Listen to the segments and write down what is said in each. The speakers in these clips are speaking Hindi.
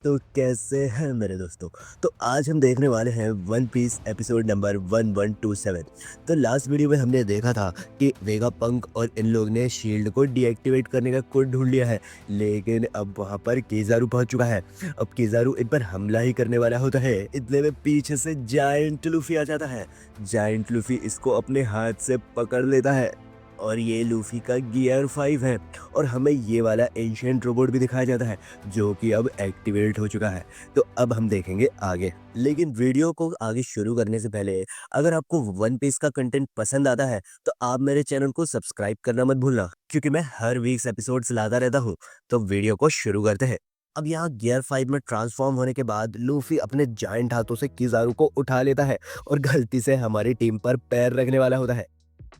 तो कैसे हैं मेरे दोस्तों। तो आज हम देखने वाले हैं वन पीस एपिसोड नंबर 1127। तो लास्ट वीडियो में हमने देखा था कि वेगापंक और इन लोग ने शील्ड को डीएक्टिवेट करने का कोड ढूंढ लिया है, लेकिन अब वहां पर किज़ारू पहुंच चुका है। अब किज़ारू इन पर हमला ही करने वाला होता है, इतने में पीछे से जायंट लूफी आ जाता है। जायंट लूफी इसको अपने हाथ से पकड़ लेता है और ये लूफी का गियर 5 है। और हमें ये वाला एंशिएंट रोबोट भी दिखाया जाता है जो कि अब एक्टिवेट हो चुका है। तो अब हम देखेंगे आगे, लेकिन वीडियो को आगे शुरू करने से पहले अगर आपको वन पीस का कंटेंट पसंद आता है तो आप मेरे चैनल को सब्सक्राइब करना मत भूलना, क्योंकि मैं हर वीक्स एपिसोड्स लाता रहता हूँ। तो वीडियो को शुरू करते हैं। अब यहाँ गियर 5 में ट्रांसफॉर्म होने के बाद लूफी अपने जायंट हाथों से किज़ारू को उठा लेता है और गलती से हमारी टीम पर पैर रखने वाला होता है।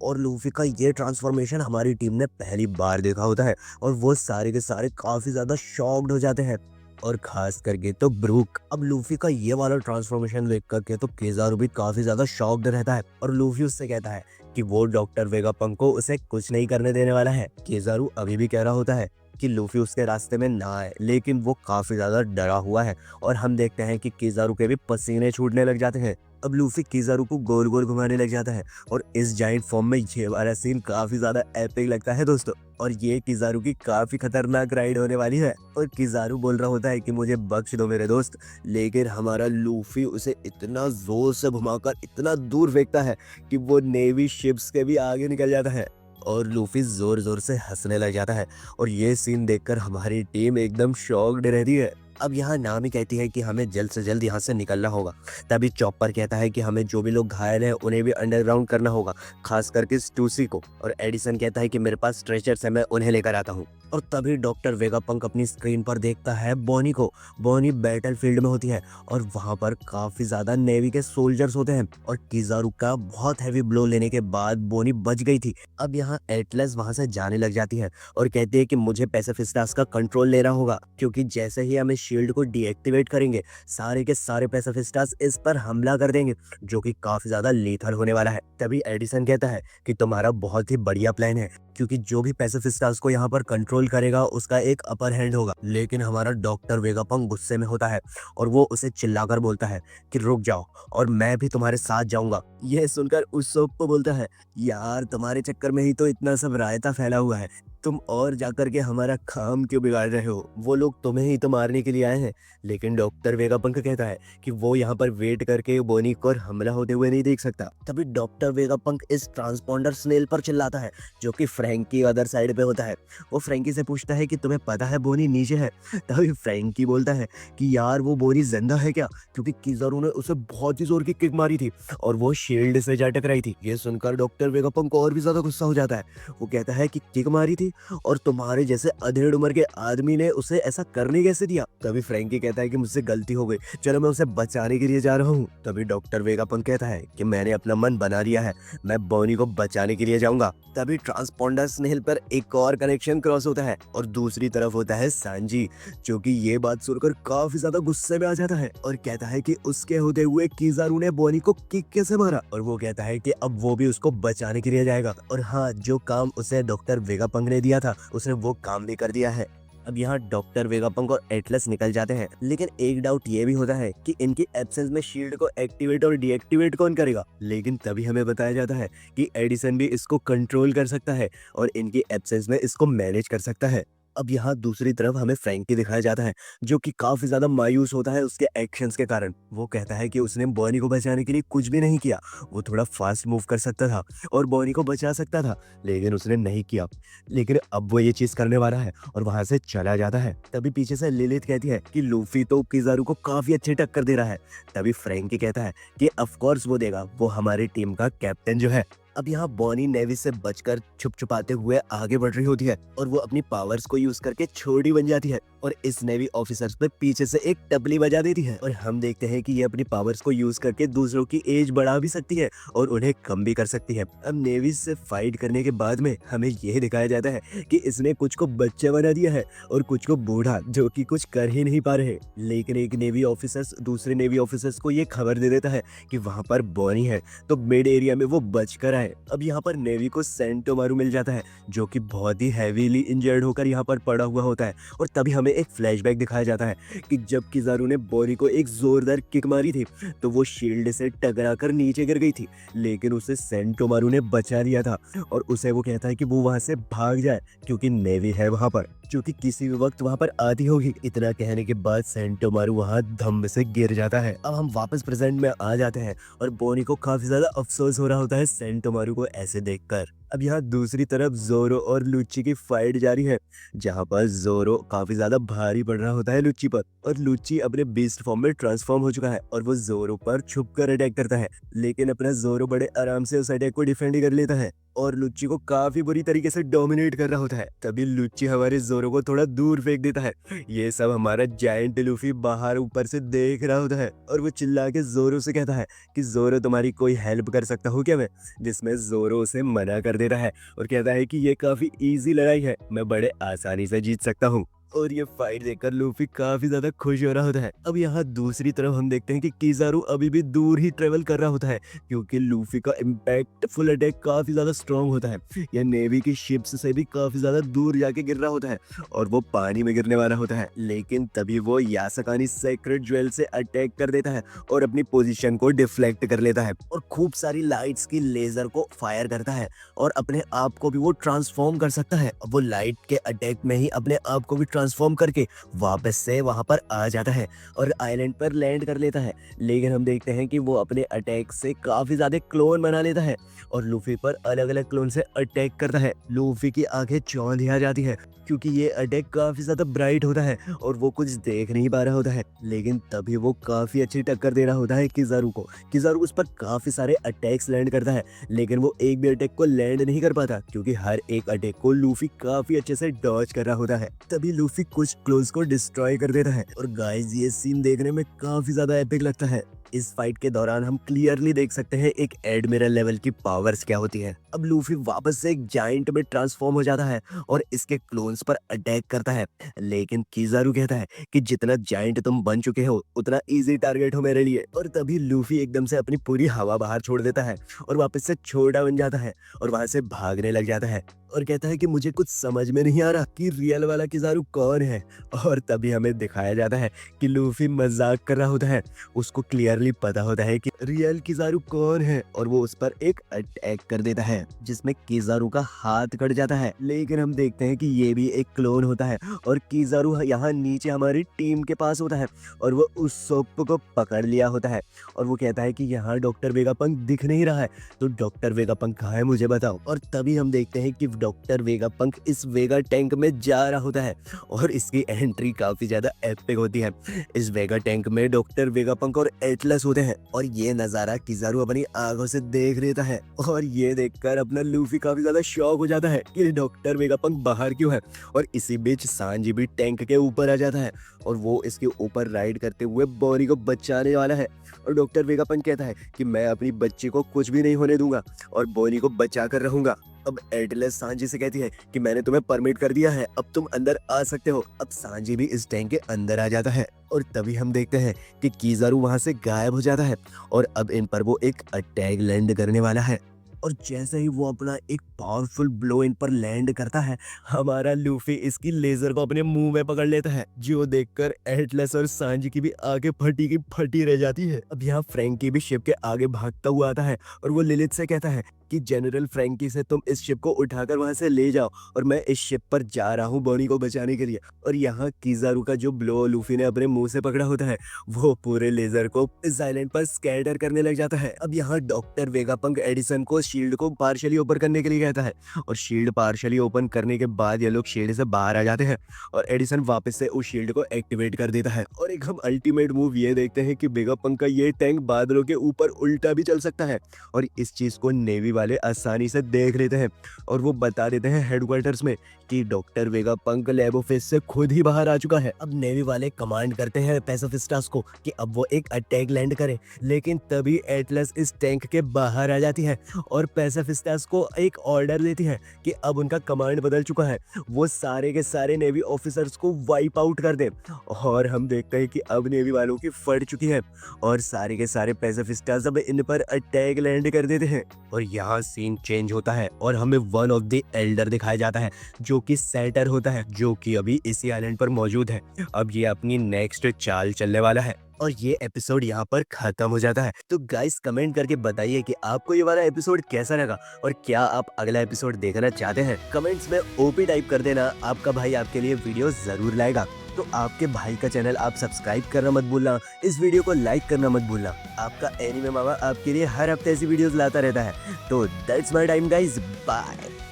और लूफी का ये ट्रांसफॉर्मेशन हमारी टीम ने पहली बार देखा होता है और वो सारे के सारे काफी ज्यादा शॉक्ड हो जाते हैं। और खास करके तो ब्रूक। अब लूफी का ये वाला ट्रांसफॉर्मेशन देख करके तो किज़ारू भी काफी ज्यादा शॉक्ड रहता है और लूफी उससे कहता है कि वो डॉक्टर वेगापंक को उसे कुछ नहीं करने देने वाला है। किज़ारू अभी भी कह रहा होता है कि लूफी उसके रास्ते में ना आए, लेकिन वो काफी ज्यादा डरा हुआ है और हम देखते हैं कि किज़ारू के भी पसीने छूटने लग जाते हैं। अब लूफी किज़ारू को गोल गोल घुमाने लग जाता है और इस जाइंट फॉर्म में ये वाला सीन काफी ज्यादा एपिक लगता है दोस्तों। और ये किज़ारू की काफी खतरनाक राइड होने वाली है और किज़ारू बोल रहा होता है कि मुझे बख्श दो मेरे दोस्त, लेकिन हमारा लूफी उसे इतना जोर से घुमाकर इतना दूर फेंकता है कि वो नेवी शिप्स के भी आगे निकल जाता है और लूफी जोर जोर से हंसने लग जाता है। और ये सीन देखकर हमारी टीम एकदम शॉक्ड रहती है। अब यहाँ नामी कहती है कि हमें जल्द से जल्द यहाँ से निकलना होगा। तभी चॉपर कहता है कि हमें जो भी लोग घायल हैं उन्हें भी अंडरग्राउंड करना होगा, खास करके स्टूसी को। और एडिसन कहता है कि मेरे पास स्ट्रेचर्स है, मैं उन्हें लेकर आता हूँ। और तभी डॉक्टर वेगापंक अपनी स्क्रीन पर देखता है बॉनी को। बॉनी बैटल फील्ड में होती है और वहां पर काफी ज्यादा नेवी के सोल्जर्स होते हैं और किज़ारू का बहुत हैवी ब्लो लेने के बाद बॉनी बच गई थी। अब यहाँ एटलस वहां से जाने लग जाती है और कहती है कि मुझे पैसिफिस्टास का कंट्रोल लेना होगा, क्योंकि जैसे ही हम इस शील्ड को डीएक्टिवेट करेंगे सारे के सारे पैसिफिस्टास इस पर हमला कर देंगे, जो कि काफी ज्यादा लीथल होने वाला है। तभी एडिसन कहता है कि तुम्हारा बहुत ही बढ़िया प्लान है, क्योंकि जो भी पैसिफिस्टास को यहाँ पर कंट्रोल करेगा उसका एक अपर हैंड होगा। लेकिन हमारा डॉक्टर वेगापंक गुस्से में होता है और वो उसे चिल्लाकर बोलता है कि रुक जाओ और मैं भी तुम्हारे साथ जाऊंगा। यह सुनकर उsopp को बोलता है, यार तुम्हारे चक्कर में ही तो इतना सब रायता फैला हुआ है, तुम और जाकर के हमारा काम क्यों बिगाड़ रहे हो, वो लोग तुम्हें ही तो मारने के लिए आए हैं। लेकिन डॉक्टर वेगापंक कहता है कि वो यहाँ पर वेट करके बोनी को हमला होते हुए नहीं देख सकता। तभी डॉक्टर वेगापंक इस ट्रांसपॉन्डर स्नेल पर चिल्लाता है, जो कि फ्रैंकी अदर साइड पे होता है। वो फ्रैंकी से पूछता है कि तुम्हें पता है बोनी नीचे है। तभी फ्रैंकी बोलता है कि यार वो बोनी जिंदा है क्या, क्योंकि किज़ारू ने उसे बहुत ही जोर की किक मारी थी और वो शील्ड से जा टकराई थी। ये सुनकर डॉक्टर वेगापंक को और भी ज्यादा गुस्सा हो जाता है। वो कहता है कि किक मारी थी और तुम्हारे जैसे अधेड़ उम्र के आदमी ने उसे ऐसा करने कैसे दिया। तभी फ्रैंकी कहता है कि मुझसे गलती हो गई, चलो मैं उसे बचाने के लिए जा रहा हूँ। तभी डॉक्टर वेगापंक कहता है कि मैंने अपना मन बना लिया है, मैं बोनी को बचाने के लिए जाऊंगा। तभी ट्रांसपॉन्डर स्नेल पर एक और कनेक्शन क्रॉस होता है और दूसरी तरफ होता है सांजी, जो कि ये बात सुनकर काफी ज्यादा गुस्से में आ जाता है और कहता है कि उसके होते हुए किज़ारू ने बोनी को किक कैसे मारा। और वो कहता है कि अब वो भी उसको बचाने के लिए जाएगा। और हाँ, जो काम उसे डॉक्टर वेगापंक ने दिया था उसने वो काम भी कर दिया है। अब यहाँ डॉक्टर वेगापंक और एटलस निकल जाते हैं, लेकिन एक डाउट ये भी होता है कि इनकी एब्सेंस में शील्ड को एक्टिवेट और डीएक्टिवेट कौन करेगा। लेकिन तभी हमें बताया जाता है कि एडिसन भी इसको कंट्रोल कर सकता है और इनकी एब्सेंस में इसको मैनेज कर सकता है। अब यहाँ दूसरी तरफ हमें फ्रैंकी दिखाया जाता है, जो कि काफी ज्यादा मायूस होता है उसके एक्शंस के कारण। वो कहता है कि उसने बॉनी को बचाने के लिए कुछ भी नहीं किया, वो थोड़ा फास्ट मूव कर सकता था और बॉनी को बचा सकता था, लेकिन उसने नहीं किया। लेकिन अब वो ये चीज करने वाला है और वहां से चला जाता है। तभी पीछे से लिलिथ कहती है कि लूफी तो किज़ारू को काफी अच्छी टक्कर दे रहा है। तभी फ्रैंकी कहता है कि ऑफ कोर्स वो देगा, वो हमारी टीम का कैप्टन जो है। अब यहाँ बॉनी नेवी से बचकर छुप छुपाते हुए आगे बढ़ रही होती है और वो अपनी पावर्स को यूज करके छोटी बन जाती है और इस नेवी ऑफिसर्स पे पीछे से एक टपली बजा देती है। और हम देखते हैं कि ये अपनी पावर्स को यूज करके दूसरों की एज बढ़ा भी सकती है और उन्हें कम भी कर सकती है। अब नेवी से फाइट करने के बाद में हमें यह दिखाया जाता है कि इसने कुछ को बच्चा बना दिया है और कुछ को बूढ़ा, जो कि कुछ कर ही नहीं पा रहे। लेकिन एक नेवी ऑफिसर्स दूसरे नेवी ऑफिसर्स को ये खबर दे देता है कि वहां पर बॉनी है, तो मिड एरिया में वो बचकर आए। अब यहाँ पर नेवी को सेंटोमारू मिल जाता है, जो कि बहुत ही हैवीली इंजर्ड होकर यहाँ पर पड़ा हुआ होता है। और तभी हमें हमें एक फ्लैशबैक दिखाया जाता है कि जब किज़ारू ने बोनी को एक जोरदार किक मारी थी तो वो शील्ड से टकराकर नीचे गिर गई थी, लेकिन उसे सेंटोमारू ने बचा लिया था और उसे वो कहता है कि वो वहां से भाग जाए क्योंकि नेवी है वहां पर, जो कि किसी भी वक्त वहां पर आती होगी। इतना कहने के बाद सेंटोमारू वहां धम से गिर जाता है। अब हम वापस प्रेजेंट में आ जाते हैं और बोनी को काफी ज्यादा अफसोस हो रहा होता है सेंटोमारू को ऐसे देखकर। अब यहाँ दूसरी तरफ जोरो और लुच्ची की फाइट जारी है, जहाँ पर जोरो काफी ज्यादा भारी पड़ रहा होता है लुच्ची पर, और लुच्ची अपने बीस्ट फॉर्म में ट्रांसफॉर्म हो चुका है और वो जोरो पर छुपकर अटैक करता है, लेकिन अपना जोरो बड़े आराम से उस अटैक को डिफेंड कर लेता है और लुच्ची को काफी बुरी तरीके से डोमिनेट कर रहा होता है। तभी लुच्ची हमारे जोरो को थोड़ा दूर फेंक देता है। ये सब हमारा जायंट लूफी बाहर ऊपर से देख रहा होता है और वो चिल्ला के जोरो से कहता है कि जोरो तुम्हारी कोई हेल्प कर सकता हूँ क्या मैं, जिसमें जोरो उसे मना कर देता है और कहता है कि ये काफी इजी लड़ाई है, मैं बड़े आसानी से जीत सकता हूँ। और ये फाइट देखकर लूफी काफी ज्यादा खुश हो रहा होता है। अब यहाँ दूसरी तरफ हम देखते हैं कि किज़ारू अभी भी दूर ही ट्रेवल कर रहा होता है क्योंकि लूफी का इम्पैक्टफुल अटैक काफी ज्यादा स्ट्रॉन्ग होता है। यह नेवी की शिप्स से भी काफी ज्यादा दूर जाके गिर रहा होता है और वो पानी में गिरने वाला होता है, लेकिन तभी वो यासकानी सेक्रेट ज्वेल से अटैक कर देता है और अपनी पोजीशन को डिफ्लेक्ट कर लेता है और खूब सारी लाइट्स की लेजर को फायर करता है और अपने आप को भी वो ट्रांसफॉर्म कर सकता है। अब वो लाइट के अटैक में ही अपने आप को भी ट्रांसफॉर्म करके वापस से वहां पर आ जाता है और आइलैंड पर लैंड कर लेता है, लेकिन हम देखते हैं कि वो अपने अटैक से काफी ज्यादा क्लोन बना लेता है और लूफी पर अलग अलग क्लोन से अटैक करता है। लूफी की आंखें चौंधी आ जाती है क्योंकि ये अटैक काफी ज्यादा ब्राइट होता है और वो कुछ देख नहीं पा रहा होता है, लेकिन तभी वो काफी अच्छी टक्कर दे रहा होता है किज़ारू को। किज़ारू उस पर काफी सारे अटैक्स लैंड करता है, लेकिन वो एक भी अटैक को लैंड नहीं कर पाता क्योंकि हर एक अटैक को लूफी काफी अच्छे से डॉज कर रहा होता है। तभी लूफी कुछ क्लोन्स को डिस्ट्रॉय कर देता है और गाइस ये सीन देखने में काफी ज्यादा एपिक लगता है। इस फाइट के दौरान हम क्लियरली देख सकते हैं एक एडमिरल लेवल की पावर्स क्या होती है। अब लूफी वापस से एक जायंट में ट्रांसफॉर्म हो जाता है और इसके क्लोन्स पर अटैक करता है, लेकिन किज़ारू कहता है कि जितना जायंट तुम बन चुके हो उतना इजी टारगेट हो मेरे लिए। और तभी लूफी एकदम से अपनी पूरी हवा बाहर छोड़ देता है और वापस से छोटा बन जाता है और वहां से भागने लग जाता है और कहता है कि मुझे कुछ समझ में नहीं आ रहा कि रियल वाला किज़ारू कौन है। और तभी हमें दिखाया जाता है कि लूफी मजाक कर रहा होता है, उसको क्लियरली पता होता है कि रियल किज़ारू कौन है और वो उस पर एक अटैक कर देता है जिसमें किज़ारू का हाथ कट जाता है, लेकिन हम देखते हैं कि ये भी एक क्लोन होता है और किज़ारू यहाँ नीचे हमारी टीम के पास होता है और वो उस सोप को पकड़ लिया होता है और वो कहता है कि यहाँ डॉक्टर वेगापंक दिख नहीं रहा है, तो डॉक्टर वेगापंक कहाँ है मुझे बताओ। और तभी हम देखते हैं कि डॉक्टर वेगापंक इस वेगा टैंक में जा रहा होता है और इसकी एंट्री काफी ज्यादा एपिक होती है। इस वेगा टैंक में डॉक्टर वेगापंक और एटलस होते हैं और ये नजारा किज़ारू अपनी आंखों से देख लेता है और ये देखकर अपना लूफी काफी ज्यादा शॉक हो जाता है कि डॉक्टर वेगापंक बाहर क्यों है। और इसी बीच सांजी भी टैंक के ऊपर आ जाता है और वो इसके ऊपर राइड करते हुए बोनी को बचाने वाला है और डॉक्टर वेगापंक कहता है कि मैं अपनी बच्ची को कुछ भी नहीं होने दूंगा और बोनी को बचा कर रहूंगा। अब एटलस सांजी से कहती है कि मैंने तुम्हें परमिट कर दिया है, अब तुम अंदर आ सकते हो। अब सांजी भी इस टैंक के अंदर आ जाता है और तभी हम देखते हैं कि किज़ारू वहां से गायब हो जाता है और अब इन पर वो एक अटैक लैंड करने वाला है। और जैसे ही वो अपना एक पावरफुल ब्लो इन पर लैंड करता है, हमारा लूफी इसकी लेजर को अपने मुंह में पकड़ लेता है, जो देखकर एटलस और सांजी की भी आगे फटी की फटी रह जाती है। अब यहाँ फ्रैंकी भी शिप के आगे भागता हुआ आता है और वो लिलिथ से कहता है कि जनरल फ्रैंकी से तुम इस शिप को उठाकर वहां से ले जाओ और मैं इस शिप पर जा रहा हूँ बोनी को बचाने के लिए। और यहाँ किज़ारू का जो ब्लो लूफी ने अपने मुंह से पकड़ा होता है वो पूरे लेजर को इस आइलैंड पर स्कैटर करने लग जाता है। अब यहाँ डॉक्टर वेगापंक एडिसन को शील्ड को पार्शली ओपन करने के लिए कहता है और शील्ड पार्शली ओपन करने के बाद ये लोग शील्ड से बाहर आ जाते हैं और एडिसन वापस से उस शील्ड को एक्टिवेट कर देता है। और एक हम अल्टीमेट मूव ये देखते हैं कि वेगापंक का ये टैंक बादलों के ऊपर उल्टा भी चल सकता है और इस चीज को नेवी वाले आसानी से देख लेते हैं और वो बता देते हैं हेडक्वार्टर्स में कि डॉक्टर वेगापंक लैब ऑफिस से खुद ही बाहर आ चुका है। अब नेवी वाले कमांड करते हैं पैसिफिस्टास को कि अब वो एक अटैक लैंड करे, लेकिन तभी एटलस इस टैंक के बाहर आ जाती है और पैसिफिस्टास को एक ऑर्डर देती है कि अब उनका कमांड बदल चुका है, वो सारे के सारे नेवी ऑफिसर्स को वाइप आउट कर दे। और हम देखते हैं कि अब नेवी वालों की फट चुकी है और सारे के सारे पैसिफिस्टास अब इन पर अटैक लैंड कर देते हैं। और यहाँ सीन चेंज होता है और हमें वन ऑफ द एल्डर दिखाया जाता है जो कि सेटर होता है, जो कि अभी इसी आइलैंड पर मौजूद है। अब ये अपनी नेक्स्ट चाल चलने वाला है और ये एपिसोड यहाँ पर खत्म हो जाता है। तो गाइस कमेंट करके बताइए कि आपको ये वाला एपिसोड कैसा लगा और क्या आप अगला एपिसोड देखना चाहते हैं। कमेंट्स में ओपी टाइप कर देना, आपका भाई आपके लिए वीडियो जरूर लाएगा। तो आपके भाई का चैनल आप सब्सक्राइब करना मत भूलना, इस वीडियो को लाइक करना मत भूलना। आपका एनीमे मामा आपके लिए हर हफ्ते ऐसी वीडियोस लाता रहता है। तो that's my time guys, bye.